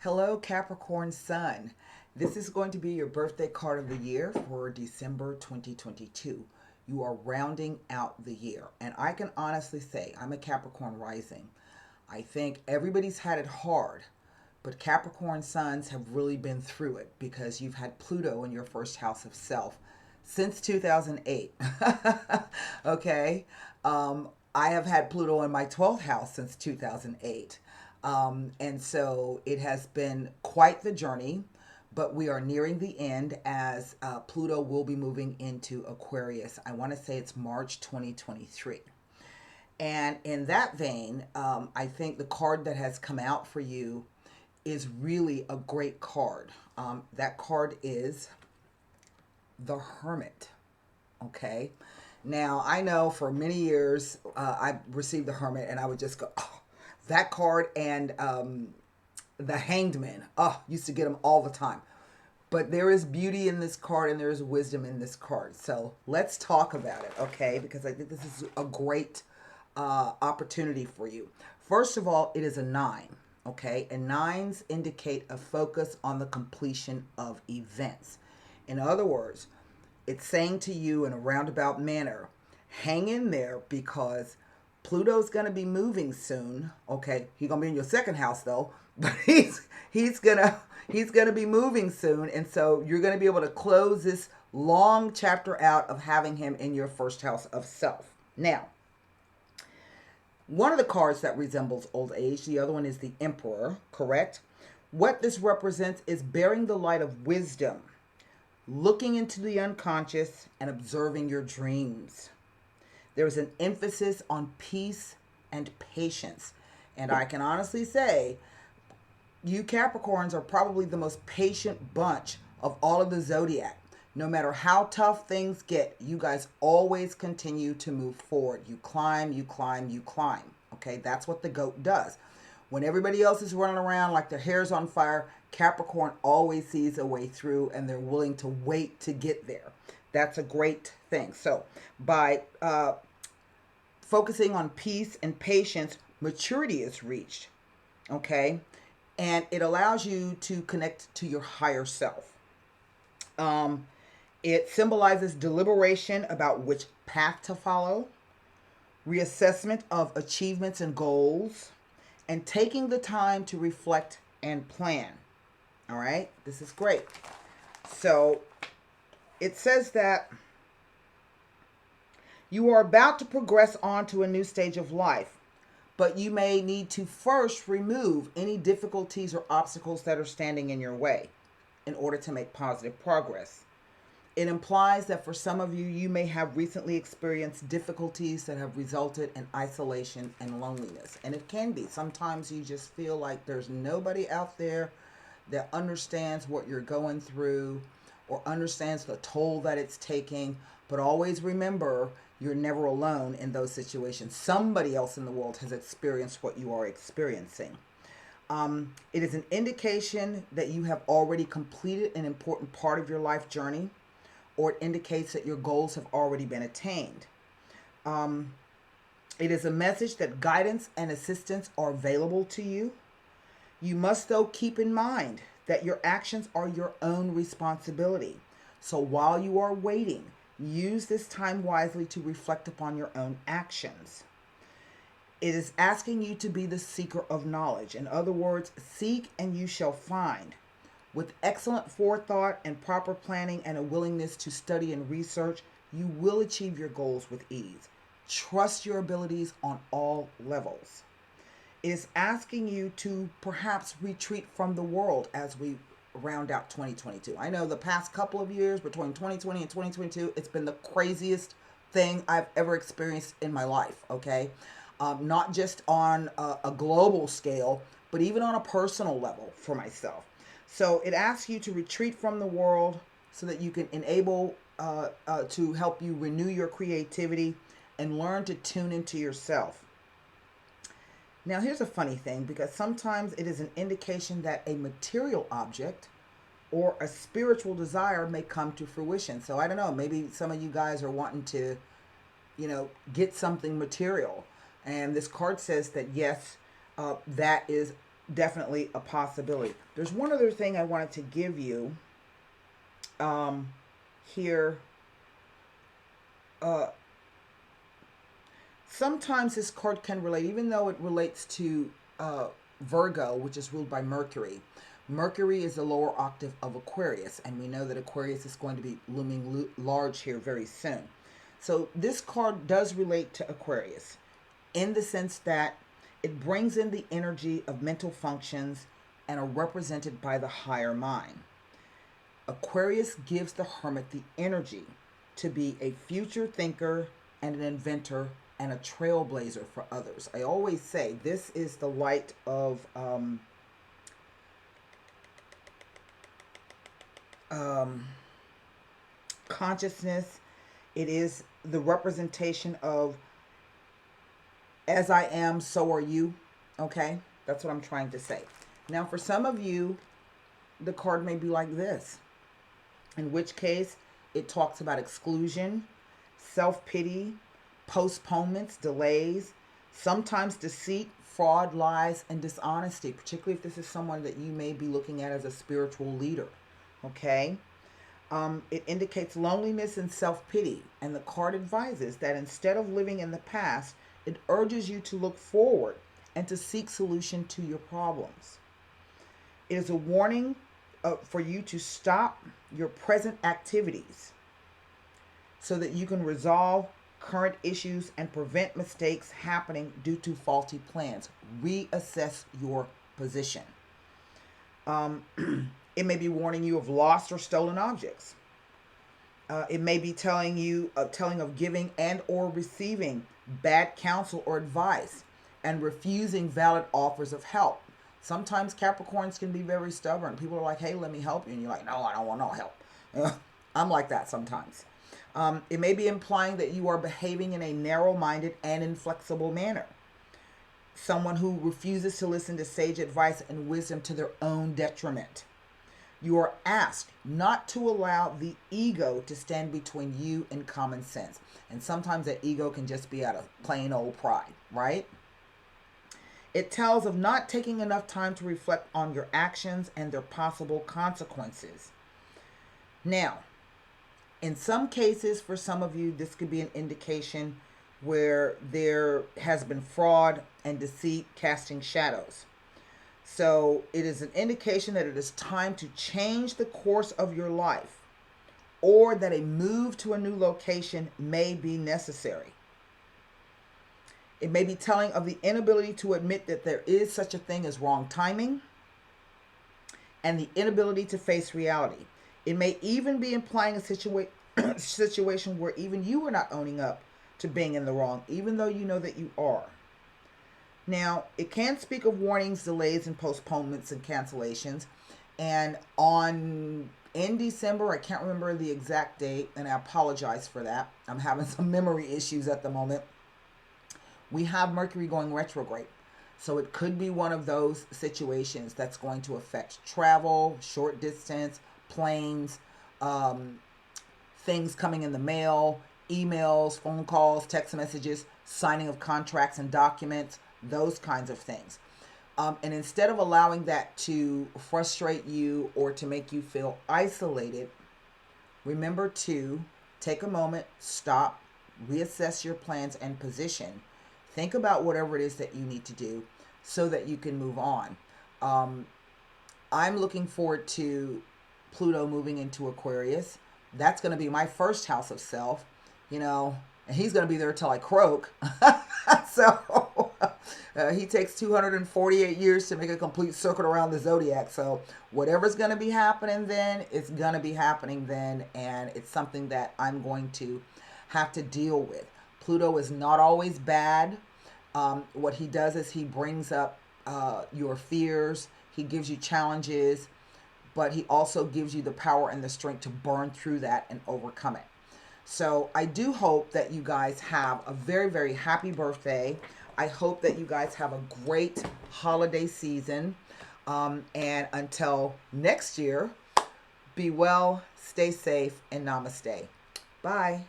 Hello, Capricorn Sun. This is going to be your birthday card of the year for December 2022. You are rounding out the year. And I can honestly say, I'm a Capricorn rising. I think everybody's had it hard, but Capricorn Suns have really been through it because you've had Pluto in your first house of self since 2008. Okay. I have had Pluto in my 12th house since 2008. And so it has been quite the journey, but we are nearing the end as Pluto will be moving into Aquarius. I want to say it's March 2023. And in that vein, I think the card that has come out for you is really a great card. That card is the Hermit. Okay. Now, I know for many years I received the Hermit and I would just go, oh, that card and the Hanged Man. Oh, used to get them all the time. But there is beauty in this card and there is wisdom in this card. So let's talk about it, okay? Because I think this is a great opportunity for you. First of all, it is a nine, okay? And nines indicate a focus on the completion of events. In other words, it's saying to you in a roundabout manner, hang in there because Pluto's going to be moving soon. Okay, he's going to be in your second house though, but he's going to be moving soon, and so you're going to be able to close this long chapter out of having him in your first house of self. Now, one of the cards that resembles old age, the other one is the Emperor, correct? What this represents is bearing the light of wisdom, looking into the unconscious and observing your dreams. There's an emphasis on peace and patience. And I can honestly say, you Capricorns are probably the most patient bunch of all of the zodiac. No matter how tough things get, you guys always continue to move forward. You climb, you climb, you climb. Okay, that's what the goat does. When everybody else is running around like their hair's on fire, Capricorn always sees a way through and they're willing to wait to get there. That's a great thing. So by focusing on peace and patience, maturity is reached. Okay, and it allows you to connect to your higher self. Um, it symbolizes deliberation about which path to follow, reassessment of achievements and goals, and taking the time to reflect and plan. All right, this is great. So it says that you are about to progress on to a new stage of life, but you may need to first remove any difficulties or obstacles that are standing in your way in order to make positive progress. It implies that for some of you, you may have recently experienced difficulties that have resulted in isolation and loneliness. And it can be. Sometimes you just feel like there's nobody out there that understands what you're going through or understands the toll that it's taking. But always remember, you're never alone in those situations. Somebody else in the world has experienced what you are experiencing. It is an indication that you have already completed an important part of your life journey, or it indicates that your goals have already been attained. It is a message that guidance and assistance are available to you. You must, though, keep in mind that your actions are your own responsibility. So while you are waiting, use this time wisely to reflect upon your own actions. It is asking you to be the seeker of knowledge. In other words, seek and you shall find. With excellent forethought and proper planning and a willingness to study and research, you will achieve your goals with ease. Trust your abilities on all levels. It is asking you to perhaps retreat from the world as we round out 2022. I know the past couple of years between 2020 and 2022, it's been the craziest thing I've ever experienced in my life, okay? Not just on a global scale, but even on a personal level for myself. So it asks you to retreat from the world so that you can enable to help you renew your creativity and learn to tune into yourself. Now, here's a funny thing, because sometimes it is an indication that a material object or a spiritual desire may come to fruition. So I don't know, maybe some of you guys are wanting to, get something material. And this card says that yes, that is definitely a possibility. There's one other thing I wanted to give you here. Uh, Sometimes this card can relate, even though it relates to Virgo, which is ruled by Mercury. Mercury is the lower octave of Aquarius, and we know that Aquarius is going to be looming large here very soon. So this card does relate to Aquarius in the sense that it brings in the energy of mental functions and are represented by the higher mind. Aquarius gives the Hermit the energy to be a future thinker and an inventor and a trailblazer for others. I always say this is the light of consciousness. It is the representation of as I am, so are you. Okay? That's what I'm trying to say. Now, for some of you, the card may be like this, in which case it talks about exclusion, self-pity, postponements, delays, sometimes deceit, fraud, lies, and dishonesty, particularly if this is someone that you may be looking at as a spiritual leader. Okay? It indicates loneliness and self-pity, and the card advises that instead of living in the past, it urges you to look forward and to seek solution to your problems. It is a warning for you to stop your present activities so that you can resolve current issues and prevent mistakes happening due to faulty plans. Reassess your position. It may be warning you of lost or stolen objects. It may be telling of giving and or receiving bad counsel or advice and refusing valid offers of help. Sometimes Capricorns can be very stubborn. People are like, hey, let me help you. And you're like, no, I don't want no help. I'm like that sometimes. It may be implying that you are behaving in a narrow-minded and inflexible manner. Someone who refuses to listen to sage advice and wisdom to their own detriment. You are asked not to allow the ego to stand between you and common sense. And sometimes that ego can just be out of plain old pride, right? It tells of not taking enough time to reflect on your actions and their possible consequences. Now, in some cases, for some of you, this could be an indication where there has been fraud and deceit casting shadows. So it is an indication that it is time to change the course of your life, or that a move to a new location may be necessary. It may be telling of the inability to admit that there is such a thing as wrong timing and the inability to face reality. It may even be implying a situation where even you are not owning up to being in the wrong, even though you know that you are. Now, it can speak of warnings, delays, and postponements and cancellations. And in December, I can't remember the exact date, and I apologize for that. I'm having some memory issues at the moment. We have Mercury going retrograde. So it could be one of those situations that's going to affect travel, short distance, planes, things coming in the mail, emails, phone calls, text messages, signing of contracts and documents, those kinds of things. And instead of allowing that to frustrate you or to make you feel isolated, remember to take a moment, stop, reassess your plans and position. Think about whatever it is that you need to do so that you can move on. I'm looking forward to Pluto moving into Aquarius. That's going to be my first house of self, and he's going to be there till I croak. So he takes 248 years to make a complete circle around the zodiac. So whatever's going to be happening then, it's going to be happening then. And it's something that I'm going to have to deal with. Pluto is not always bad. What he does is he brings up your fears. He gives you challenges. But he also gives you the power and the strength to burn through that and overcome it. So I do hope that you guys have a very, very happy birthday. I hope that you guys have a great holiday season. And until next year, be well, stay safe, and namaste. Bye.